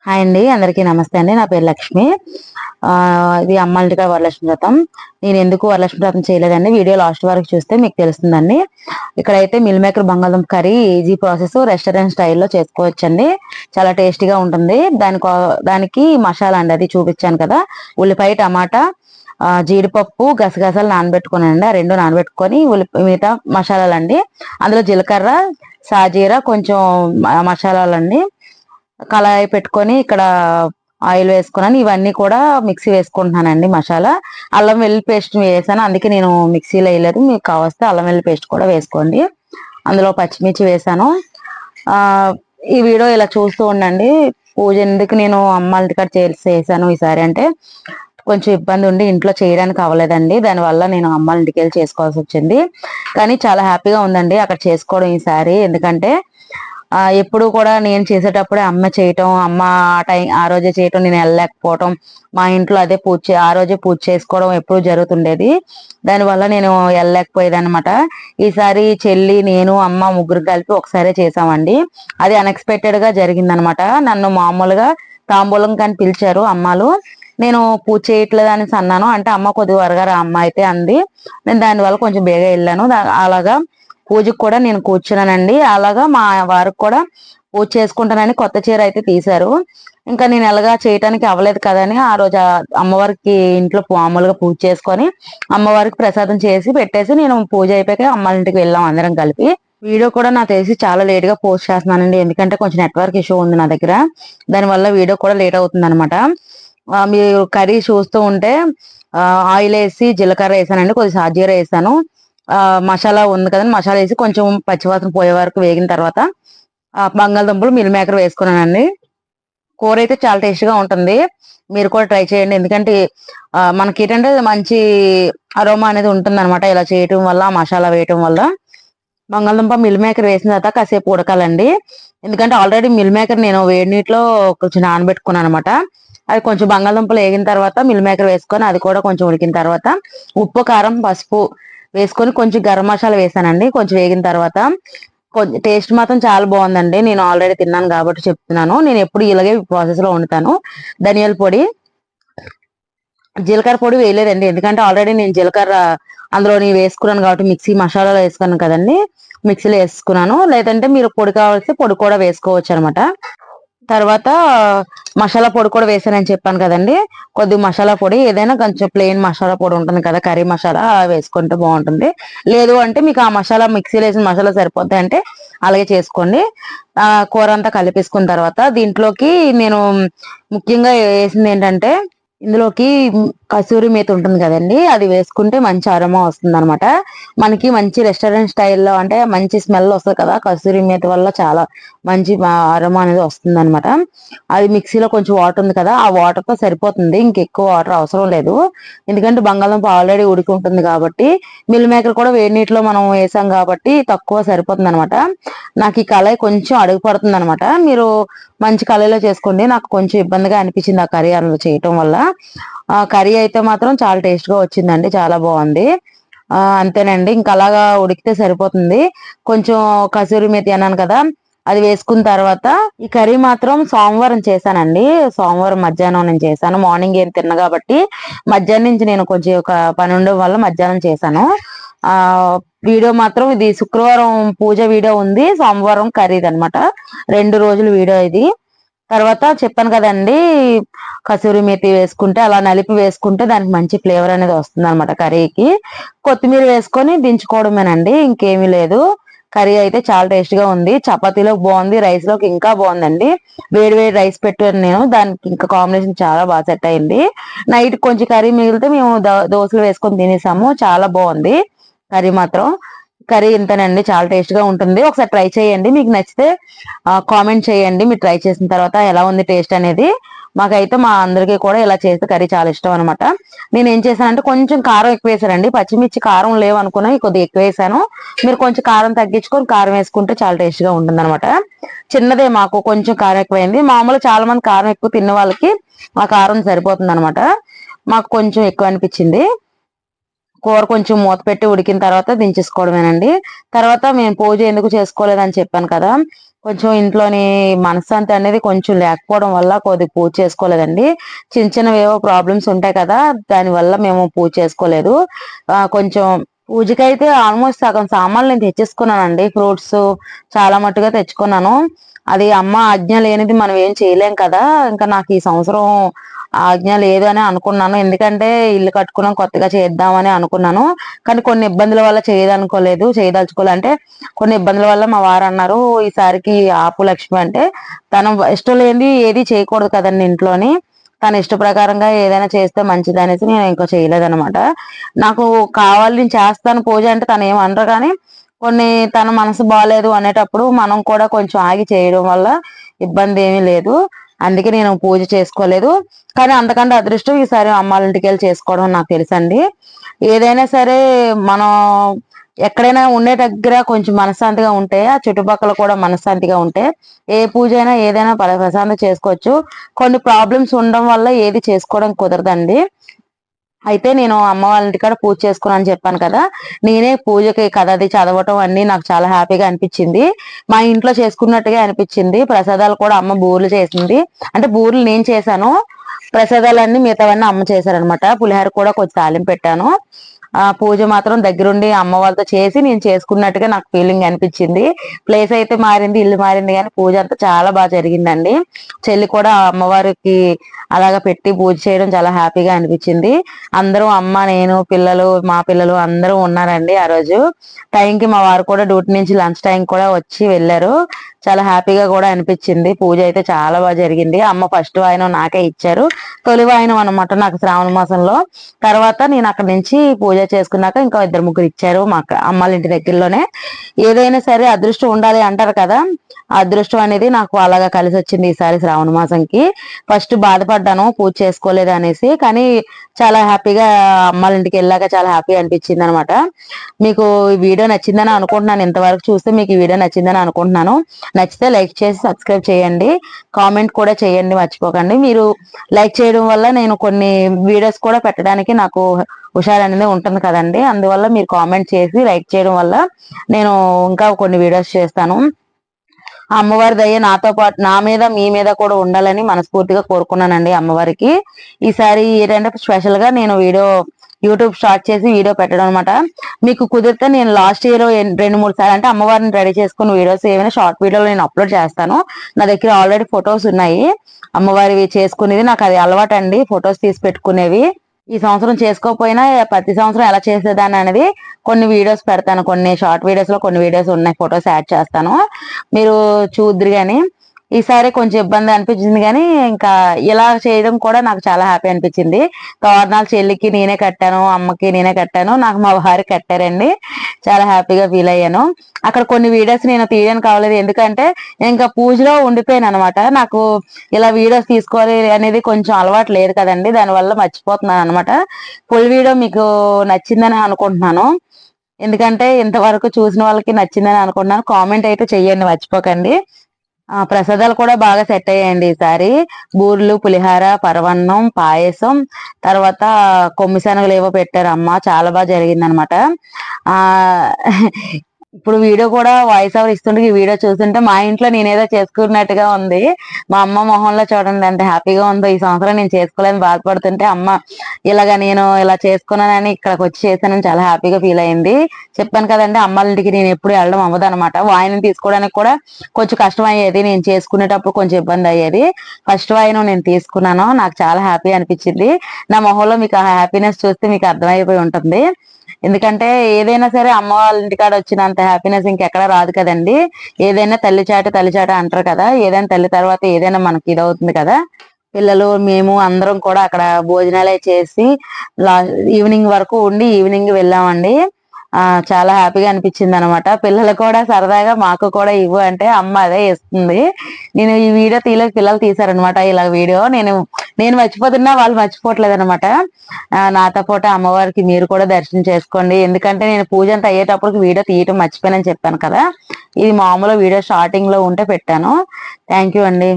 Hi అండి, అందరికీ నమస్తే అండి. నా పేరు లక్ష్మి. ఇది అమ్మాలింటికాడ వరలక్ష్మి వ్రతం. నేను ఎందుకు వరలక్ష్మి వ్రతం చేయలేదండి, వీడియో లాస్ట్ వరకు చూస్తే మీకు తెలుస్తుందండి. ఇక్కడైతే మిల్ మేకర్ బంగాళదుంప కర్రీ ఈజీ ప్రాసెస్, రెస్టారెంట్ స్టైల్లో చేసుకోవచ్చండి. చాలా టేస్టీగా ఉంటుంది. దానికి మసాలా అండి, అది చూపించాను కదా. ఉల్లిపాయ, టమాటా, జీడిపప్పు, గసగసాలు నానబెట్టుకున్నానండి. ఆ రెండు నానబెట్టుకొని మిగతా మసాలాలండి. అందులో జీలకర్ర, సాజీర, కొంచెం మసాలాలండి. కళాయి పెట్టుకొని ఇక్కడ ఆయిల్ వేసుకున్నాను. ఇవన్నీ కూడా మిక్సీ వేసుకుంటున్నానండి. మసాలా, అల్లం వెల్లుల్లి పేస్ట్ వేసాను, అందుకే నేను మిక్సీలో వేయలేదు. మీకు కావస్తే అల్లం వెల్లుల్లి పేస్ట్ కూడా వేసుకోండి. అందులో పచ్చిమిర్చి వేసాను. ఈ వీడియో ఇలా చూస్తూ ఉండండి. పూజ ఎందుకు నేను అమ్మ ఇంటికాడ చేసాను ఈసారి అంటే కొంచెం ఇబ్బంది ఉండి ఇంట్లో చేయడానికి అవ్వలేదండి. దానివల్ల నేను అమ్మ ఇంటికి వెళ్ళి చేసుకోవాల్సి వచ్చింది. కానీ చాలా హ్యాపీగా ఉందండి అక్కడ చేసుకోవడం ఈసారి. ఎందుకంటే ఎప్పుడు కూడా నేను చేసేటప్పుడే అమ్మ చేయటం, అమ్మ ఆ రోజే చేయటం, నేను వెళ్ళలేకపోవటం, మా ఇంట్లో అదే ఆ రోజే పూజ చేసుకోవడం ఎప్పుడు జరుగుతుండేది. దానివల్ల నేను వెళ్ళలేకపోయేది అనమాట. ఈసారి చెల్లి, నేను, అమ్మ ముగ్గురు కలిపి ఒకసారి చేసామండి. అది అన్ఎక్స్పెక్టెడ్ గా జరిగిందనమాట. నన్ను మామూలుగా తాంబూలం కానీ పిలిచారు అమ్మాలు. నేను పూజ చేయట్లేదు అనేసి అన్నాను. అంటే అమ్మ కొద్దిగా త్వరగా రా అమ్మ అయితే అంది. నేను దానివల్ల కొంచెం బేగా వెళ్ళాను. అలాగా పూజకు కూడా నేను కూర్చున్నానండి. అలాగా మా వారికి కూడా పూజ చేసుకుంటానని కొత్త చీర అయితే తీశారు. ఇంకా నేను ఎలాగా చేయటానికి అవ్వలేదు కదని ఆ రోజు అమ్మవారికి ఇంట్లో మామూలుగా పూజ చేసుకొని అమ్మవారికి ప్రసాదం చేసి పెట్టేసి నేను పూజ అయిపోయాక అమ్మ ఇంటికి వెళ్ళాం అందరం కలిపి. వీడియో కూడా నాకు తెలిసి చాలా లేట్ గా పోస్ట్ చేస్తున్నానండి, ఎందుకంటే కొంచెం నెట్వర్క్ ఇష్యూ ఉంది నా దగ్గర. దానివల్ల వీడియో కూడా లేట్ అవుతుంది అనమాట. మీరు కర్రీ చూస్తూ ఉంటే ఆయిల్ వేసి జీలకర్ర వేసానండి, కొద్దిగా సాజీర వేసాను. మసాలా ఉంది కదండి, మసాలా వేసి కొంచెం పచ్చివాసన పోయే వరకు వేగిన తర్వాత బంగాళదుంపలు మిల్ మేకర్ వేసుకున్నానండి. కూర అయితే చాలా టేస్టీగా ఉంటుంది. మీరు కూడా ట్రై చేయండి. ఎందుకంటే మనకి ఏంటంటే మంచి అరోమా అనేది ఉంటుంది అనమాట ఇలా చేయటం వల్ల, మసాలా వేయటం వల్ల. బంగాళదుంప మిల్ మేకర్ వేసిన తర్వాత కాసేపు ఉడకాలండి. ఎందుకంటే ఆల్రెడీ మిల్ మేకర్ నేను వేడి నీటిలో కొంచెం నానబెట్టుకున్నాను అనమాట. అది కొంచెం బంగాళదుంపలు వేగిన తర్వాత మిల్ మేకర్ వేసుకొని అది కూడా కొంచెం ఉడికిన తర్వాత ఉప్పు, కారం, పసుపు వేసుకొని కొంచెం గరం మసాలా వేసానండి. కొంచెం వేగిన తర్వాత కొంచెం టేస్ట్ మాత్రం చాలా బాగుందండి. నేను ఆల్రెడీ తిన్నాను కాబట్టి చెప్తున్నాను. నేను ఎప్పుడు ఇలాగే ప్రాసెస్ లో వండుతాను. ధనియాల పొడి, జీలకర్ర పొడి వేయలేదండి, ఎందుకంటే ఆల్రెడీ నేను జీలకర్ర అందులోని వేసుకున్నాను కాబట్టి మిక్సీ మసాలాలో వేసుకున్నాను కదండి, మిక్సీలో వేసుకున్నాను. లేదంటే మీరు పొడి కావాల్సి పొడి కూడా వేసుకోవచ్చు అనమాట. తర్వాత మసాలా పొడి కూడా వేసానని చెప్పాను కదండి. కొద్దిగా మసాలా పొడి ఏదైనా కొంచెం ప్లెయిన్ మసాలా పొడి ఉంటుంది కదా, కర్రీ మసాలా వేసుకుంటే బాగుంటుంది. లేదు అంటే మీకు ఆ మసాలా మిక్సీలో వేసిన మసాలా సరిపోద్ది అంటే అలాగే చేసుకోండి. కూర అంతా కలిపేసుకున్న తర్వాత దీంట్లోకి నేను ముఖ్యంగా వేసింది ఏంటంటే ఇందులోకి కసూరి మేతి ఉంటుంది కదండి, అది వేసుకుంటే మంచి అరోమా వస్తుంది అనమాట. మనకి మంచి రెస్టారెంట్ స్టైల్లో అంటే మంచి స్మెల్ వస్తుంది కదా, కసూరి మేతి వల్ల చాలా మంచి అరోమా అనేది వస్తుంది అనమాట. అది మిక్సీలో కొంచెం వాటర్ ఉంది కదా, ఆ వాటర్ తో సరిపోతుంది, ఇంకెక్కువ వాటర్ అవసరం లేదు. ఎందుకంటే బంగాళదుంప ఆల్రెడీ ఉడికి ఉంటుంది కాబట్టి, మిల్ మేకర్ కూడా వేడి నీటిలో మనం వేసాం కాబట్టి తక్కువ సరిపోతుంది అనమాట. నాకు ఈ కళాయి కొంచెం అడుగు పడుతుంది అనమాట. మీరు మంచి కళాయిలో చేసుకోండి. నాకు కొంచెం ఇబ్బందిగా అనిపించింది ఆ కర్రీ అందులో చేయటం వల్ల. ఆ కర్రీ అయితే మాత్రం చాలా టేస్ట్ గా వచ్చిందండి, చాలా బాగుంది. అంతేనండి, ఇంకా అలాగా ఉడికితే సరిపోతుంది. కొంచెం కసూరి మేతి అన్నాను కదా, అది వేసుకున్న తర్వాత ఈ కర్రీ మాత్రం సోమవారం చేశానండి. సోమవారం మధ్యాహ్నం నేను చేశాను, మార్నింగ్ ఏం తిన్న కాబట్టి మధ్యాహ్నం నుంచి నేను కొంచెం ఒక పని ఉండడం వల్ల మధ్యాహ్నం చేశాను. ఆ వీడియో మాత్రం ఇది శుక్రవారం పూజ వీడియో ఉంది, సోమవారం కర్రీది అనమాట. 2 రోజుల వీడియో ఇది. తర్వాత చెప్పాను కదండి, కసూరి మేతి వేసుకుంటే అలా నలిపి వేసుకుంటే దానికి మంచి ఫ్లేవర్ అనేది వస్తుంది అనమాట కర్రీకి. కొత్తిమీర వేసుకొని దించుకోవడమేనండి, ఇంకేమీ లేదు. కర్రీ అయితే చాలా టేస్ట్ గా ఉంది. చపాతీలోకి బాగుంది, రైస్ లోకి ఇంకా బాగుందండి. వేడి వేడి రైస్ పెట్టాను నేను, దానికి ఇంకా కాంబినేషన్ చాలా బాగా సెట్ అయింది. నైట్ కొంచెం కర్రీ మిగిలితే మేము దోశలు వేసుకొని తినేసాము, చాలా బాగుంది కర్రీ మాత్రం. కర్రీ ఇంతేనండి, చాలా టేస్ట్ గా ఉంటుంది. ఒకసారి ట్రై చేయండి, మీకు నచ్చితే కామెంట్ చేయండి మీరు ట్రై చేసిన తర్వాత ఎలా ఉంది టేస్ట్ అనేది. మాకైతే మా అందరికీ కూడా ఇలా చేస్తే కర్రీ చాలా ఇష్టం అనమాట. నేను ఏం చేశానంటే కొంచెం కారం ఎక్కువ వేసానండి, పచ్చిమిర్చి కారం లేవు అనుకున్నా కొద్దిగా ఎక్కువ వేసాను. మీరు కొంచెం కారం తగ్గించుకొని కారం వేసుకుంటే చాలా టేస్ట్ గా ఉంటుంది అనమాట. చిన్నదే మాకు కొంచెం కారం ఎక్కువైంది. మామూలుగా చాలా మంది కారం ఎక్కువ తిన్న వాళ్ళకి ఆ కారం సరిపోతుంది అనమాట, మాకు కొంచెం ఎక్కువ అనిపించింది. కూర కొంచెం మూత పెట్టి ఉడికిన తర్వాత దించేసుకోవడమేనండి. తర్వాత మేము పూజ ఎందుకు చేసుకోలేదని చెప్పాను కదా, కొంచెం ఇంట్లోని మనశ్శాంతి అనేది కొంచెం లేకపోవడం వల్ల కొద్దిగా పూజ చేసుకోలేదండి. చిన్న చిన్నవేవో ప్రాబ్లమ్స్ ఉంటాయి కదా, దానివల్ల మేము పూజ చేసుకోలేదు. కొంచెం పూజకైతే ఆల్మోస్ట్ సగం సామాన్లు నేను తెచ్చేసుకున్నానండి. ఫ్రూట్స్ చాలా మట్టుగా తెచ్చుకున్నాను. అది అమ్మ ఆజ్ఞ లేనిది మనం ఏం చేయలేం కదా. ఇంకా నాకు ఈ సంవత్సరం ఆజ్ఞ లేదు అని అనుకున్నాను. ఎందుకంటే ఇల్లు కట్టుకున్నాం, కొత్తగా చేద్దామని అనుకున్నాను. కానీ కొన్ని ఇబ్బందుల వల్ల చేయదలుచుకోలేదు. అంటే కొన్ని ఇబ్బందుల వల్ల మా వారు అన్నారు, ఈసారికి ఆపు లక్ష్మి, అంటే తన ఇష్టం లేనిది ఏది చేయకూడదు కదండి ఇంట్లోని. తన ఇష్ట ప్రకారంగా ఏదైనా చేస్తే మంచిది అనేసి నేను ఇంకా చేయలేదనమాట. నాకు కావాలి నేను చేస్తాను పూజ అంటే తను ఏమనరు, కానీ కొన్ని తన మనసు బాగాలేదు అనేటప్పుడు మనం కూడా కొంచెం ఆగి చేయడం వల్ల ఇబ్బంది ఏమీ లేదు. అందుకే నేను పూజ చేసుకోలేదు. కానీ అంతకంటే అదృష్టం ఈసారి అమ్మాళ్ళ ఇంటికి వెళ్ళి చేసుకోవడం నాకు తెలుసండి. ఏదైనా సరే మనం ఎక్కడైనా ఉండే దగ్గర కొంచెం మనశ్శాంతిగా ఉంటే ఆ చుట్టుపక్కల కూడా మనశ్శాంతిగా ఉంటే ఏ పూజ అయినా ఏదైనా ప్రశాంతంగా చేసుకోవచ్చు. కొన్ని ప్రాబ్లమ్స్ ఉండడం వల్ల ఏది చేసుకోవడం కుదరదండి. అయితే నేను అమ్మ వాళ్ళ ఇంటికాడ పూజ చేసుకున్నాను చెప్పాను కదా, నేనే పూజకి కథ అది చదవటం అన్ని నాకు చాలా హ్యాపీగా అనిపించింది. మా ఇంట్లో చేసుకున్నట్టుగా అనిపించింది. ప్రసాదాలు కూడా అమ్మ బూరెలు చేసింది. అంటే బూరెలు నేను చేశాను, ప్రసాదాలన్నీ మిగతావన్నీ అమ్మ చేశారనమాట. పులిహోర కూడా కొంచెం తాలింపు పెట్టాను. పూజ మాత్రం దగ్గరుండి అమ్మ వాళ్ళతో చేసి నేను చేసుకున్నట్టుగా నాకు ఫీలింగ్ అనిపించింది. ప్లేస్ అయితే మారింది, ఇల్లు మారింది, కానీ పూజ అంతా చాలా బాగా జరిగిందండి. చెల్లి కూడా అమ్మవారికి అలాగా పెట్టి పూజ చేయడం చాలా హ్యాపీగా అనిపించింది. అందరూ అమ్మ, నేను, పిల్లలు, మా పిల్లలు అందరూ ఉన్నారండి. ఆ రోజు టైంకి మా వారు కూడా డ్యూటీ నుంచి లంచ్ టైం కూడా వచ్చి వెళ్ళారు. చాలా హ్యాపీగా కూడా అనిపించింది. పూజ అయితే చాలా బాగా జరిగింది. అమ్మ ఫస్ట్ వాయనం నాకే ఇచ్చారు. తొలి వాయనం అనమాట నాకు శ్రావణ మాసంలో. తర్వాత నేను అక్కడి నుంచి పూజ చేసుకున్నాక ఇంకా ఇద్దరు ముగ్గురు ఇచ్చారు మా అమ్మాళ్ళ ఇంటి దగ్గరలోనే. ఏదైనా సరే అదృష్టం ఉండాలి అంటారు కదా, అదృష్టం అనేది నాకు అలాగా కలిసి వచ్చింది ఈసారి శ్రావణ మాసంకి. ఫస్ట్ బాధపడ్డాను పూజ చేసుకోలేదు అనేసి, కానీ చాలా హ్యాపీగా అమ్మాళ్ళ ఇంటికి వెళ్ళాక చాలా హ్యాపీ అనిపించింది అనమాట. మీకు ఈ వీడియో నచ్చిందని అనుకుంటున్నాను. ఇంతవరకు చూస్తే మీకు ఈ వీడియో నచ్చిందని అనుకుంటున్నాను. నచ్చితే లైక్ చేసి సబ్స్క్రైబ్ చేయండి, కామెంట్ కూడా చేయండి మర్చిపోకండి. మీరు లైక్ చేయడం వల్ల నేను కొన్ని వీడియోస్ కూడా పెట్టడానికి నాకు హుషారు అనేది ఉంటుంది కదండి. అందువల్ల మీరు కామెంట్ చేసి లైక్ చేయడం వల్ల నేను ఇంకా కొన్ని వీడియోస్ చేస్తాను. అమ్మవారి దయ నాతో పాటు నా మీద మీ మీద కూడా ఉండాలని మనస్ఫూర్తిగా కోరుకున్నానండి అమ్మవారికి. ఈసారి ఏంటంటే స్పెషల్ గా నేను యూట్యూబ్ స్టార్ట్ చేసి వీడియో పెట్టడం అనమాట. మీకు కుదిరితే నేను లాస్ట్ ఇయర్ 2-3 సార్లు అంటే అమ్మవారిని రెడీ చేసుకున్న వీడియోస్ ఏమైనా షార్ట్ వీడియోలో నేను అప్లోడ్ చేస్తాను. నా దగ్గర ఆల్రెడీ ఫొటోస్ ఉన్నాయి అమ్మవారివి చేసుకునేది. నాకు అది అలవాటు అండి, ఫొటోస్ తీసి పెట్టుకునేవి. ఈ సంవత్సరం చేసుకోకపోయినా ప్రతి సంవత్సరం ఎలా చేసేదాన్ని అనేది కొన్ని వీడియోస్ పెడతాను. కొన్ని షార్ట్ వీడియోస్ లో కొన్ని వీడియోస్ ఉన్నాయి, ఫొటోస్ యాడ్ చేస్తాను, మీరు చూద్దరు. కానీ ఈసారి కొంచెం ఇబ్బంది అనిపించింది, కానీ ఇంకా ఇలా చేయడం కూడా నాకు చాలా హ్యాపీ అనిపించింది. తోరణాలు చెల్లికి నేనే కట్టాను, అమ్మకి నేనే కట్టాను, నాకు మా వారి కట్టారండి. చాలా హ్యాపీగా ఫీల్ అయ్యాను. అక్కడ కొన్ని వీడియోస్ నేను తీయడానికి కావలేదు, ఎందుకంటే ఇంకా పూజలో ఉండిపోయాను అనమాట. నాకు ఇలా వీడియోస్ తీసుకోవాలి అనేది కొంచెం అలవాటు లేదు కదండి, దానివల్ల మర్చిపోతున్నాను అనమాట. ఫుల్ వీడియో మీకు నచ్చిందని అనుకుంటున్నాను. ఎందుకంటే ఇంతవరకు చూసిన వాళ్ళకి నచ్చిందని అనుకుంటున్నాను. కామెంట్ అయితే చెయ్యండి మర్చిపోకండి. ప్రసాదాలు కూడా బాగా సెట్ అయ్యాయండి ఈసారి. బూర్లు, పులిహార, పరవన్నం, పాయసం, తర్వాత కొమ్మి శనగలు ఏవో పెట్టారు అమ్మ. చాలా బాగా జరిగింది అనమాట. ఆ ఇప్పుడు వీడియో కూడా వాయిస్ ఓవర్ ఇస్తుంటే ఈ వీడియో చూస్తుంటే మా ఇంట్లో నేనేదో చేసుకున్నట్టుగా ఉంది. మా అమ్మ మొహంలో చూడండి ఎంత హ్యాపీగా ఉందో. ఈ సంవత్సరం నేను చేసుకోలేని బాధపడుతుంటే అమ్మ ఇలాగా నేను ఇలా చేసుకున్నానని ఇక్కడికి వచ్చి చేశానని చాలా హ్యాపీగా ఫీల్ అయింది. చెప్పాను కదండి, అమ్మాళ్ళ ఇంటికి నేను ఎప్పుడు వెళ్ళడం అవ్వదు అనమాట. వాయినం తీసుకోవడానికి కూడా కొంచెం కష్టం అయ్యేది, నేను చేసుకునేటప్పుడు కొంచెం ఇబ్బంది అయ్యేది. ఫస్ట్ వాయినం నేను తీసుకున్నాను, నాకు చాలా హ్యాపీ అనిపించింది. నా మొహంలో మీకు ఆ హ్యాపీనెస్ చూస్తే మీకు అర్థమైపోయి ఉంటుంది. ఎందుకంటే ఏదైనా సరే అమ్మ వాళ్ళ ఇంటికాడ వచ్చినంత హ్యాపీనెస్ ఇంకెక్కడ రాదు కదండి. ఏదైనా తల్లి చాట అంటారు కదా, ఏదైనా తల్లి తర్వాత ఏదైనా మనకి ఇదవుతుంది కదా. పిల్లలు మేము అందరం కూడా అక్కడ భోజనాలే చేసి ఈవినింగ్ వరకు ఉండి ఈవినింగ్ వెళ్ళామండి. చాలా హ్యాపీగా అనిపించింది అనమాట. పిల్లలు కూడా సరదాగా మాకు కూడా ఇవ్వు అంటే అమ్మ అదే ఇస్తుంది. నేను ఈ వీడియో తీయలేదు, పిల్లలు తీసారనమాట ఇలా వీడియో. నేను మర్చిపోతున్నా, వాళ్ళు మర్చిపోవట్లేదు అనమాట. నాతో పాటు అమ్మవారికి మీరు కూడా దర్శనం చేసుకోండి. ఎందుకంటే నేను పూజ అంతా అయ్యేటప్పటికి వీడియో తీయటం మర్చిపోయానని చెప్పాను కదా, ఇది మామూలు వీడియో స్టార్టింగ్ లో ఉంటే పెట్టాను. థ్యాంక్ యూ అండి.